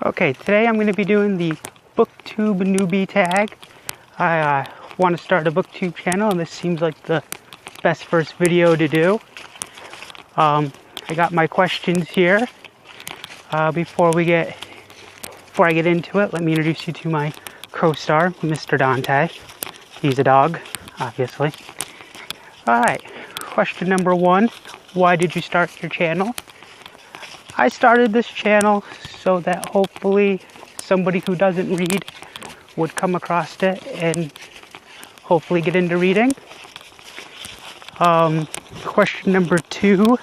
Okay, today I'm going to be doing the Booktube Newbie Tag. I want to start a Booktube channel, and this seems like the best first video to do. I got my questions here. Before I get into it, let me introduce you to my co-star, Mr. Dante. He's a dog, obviously. Alright, question number 1. Why did you start your channel? I started this channel so that hopefully somebody who doesn't read would come across it and hopefully get into reading. Question number 2.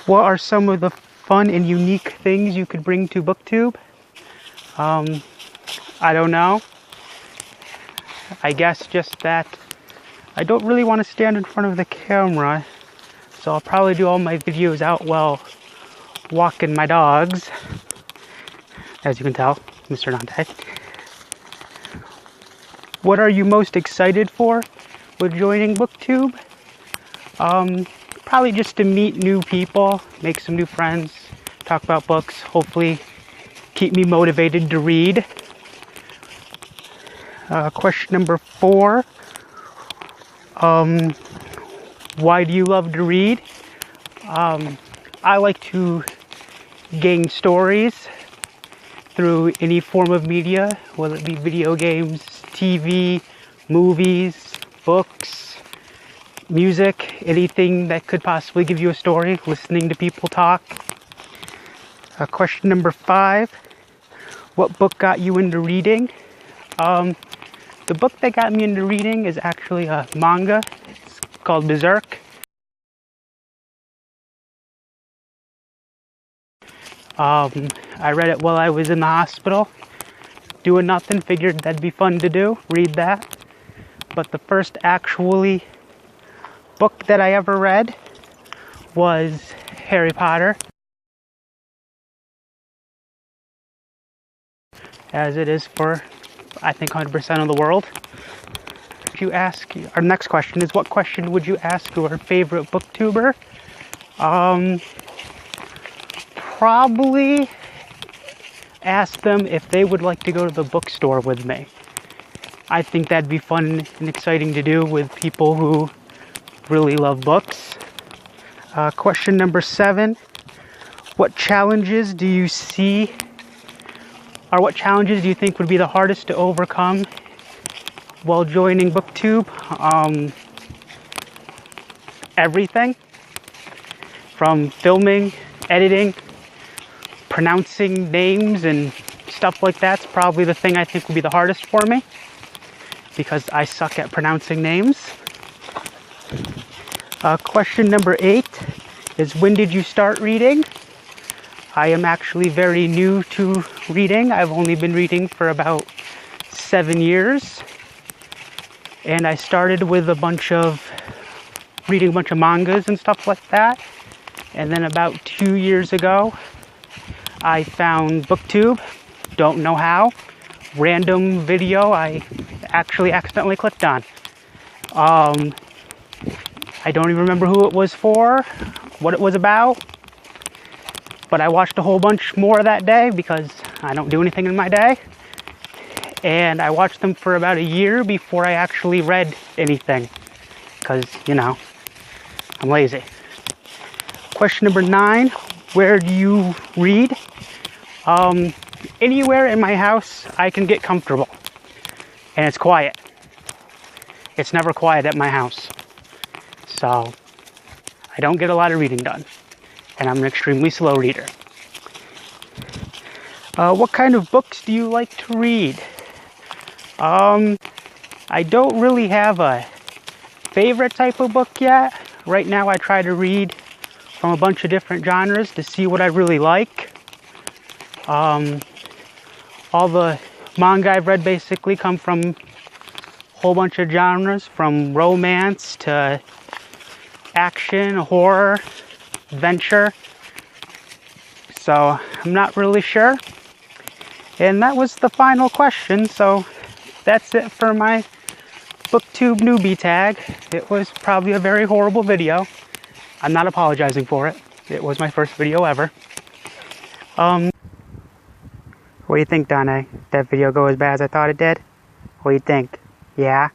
What are some of the fun and unique things you could bring to Booktube? I don't know. I guess just that I don't really want to stand in front of the camera, so I'll probably do all my videos out while walking my dogs, as you can tell, Mr. Dante. What are you most excited for with joining Booktube? Probably just to meet new people, make some new friends, talk about books, hopefully keep me motivated to read. Question number 4. Why do you love to read? I like to gain stories through any form of media, whether it be video games, TV, movies, books, music, anything that could possibly give you a story, listening to people talk. Question number 5. What book got you into reading? The book that got me into reading is actually a manga. It's called Berserk. I read it while I was in the hospital, doing nothing, figured that'd be fun to do, read that. But the first actually book that I ever read was Harry Potter, as it is for, I think, 100% of the world. Our next question is, what question would you ask your favorite booktuber? Probably ask them if they would like to go to the bookstore with me. I think that'd be fun and exciting to do with people who really love books. Question number 7. What challenges do you see, or what challenges do you think would be the hardest to overcome while joining Booktube? Everything from filming, editing, pronouncing names and stuff like that's probably the thing I think would be the hardest for me, because I suck at pronouncing names. Question number 8 is, when did you start reading? I am actually very new to reading. I've only been reading for about 7 years, and I started with reading a bunch of mangas and stuff like that, and then about 2 years ago I found Booktube. Don't know how. Random video I actually accidentally clicked on. I don't even remember who it was for, what it was about, but I watched a whole bunch more that day because I don't do anything in my day. And I watched them for about a year before I actually read anything, because, I'm lazy. Question number 9. Where do you read? Anywhere in my house I can get comfortable, and it's quiet. It's never quiet at my house, so I don't get a lot of reading done, and I'm an extremely slow reader. What kind of books do you like to read? I don't really have a favorite type of book yet. Right now I try to read from a bunch of different genres to see what I really like. All the manga I've read basically come from a whole bunch of genres, from romance to action, horror, adventure. So I'm not really sure. And that was the final question, so that's it for my Booktube Newbie Tag. It was probably a very horrible video. I'm not apologizing for it. It was my first video ever. What do you think, Donna? That video go as bad as I thought it did? What do you think? Yeah?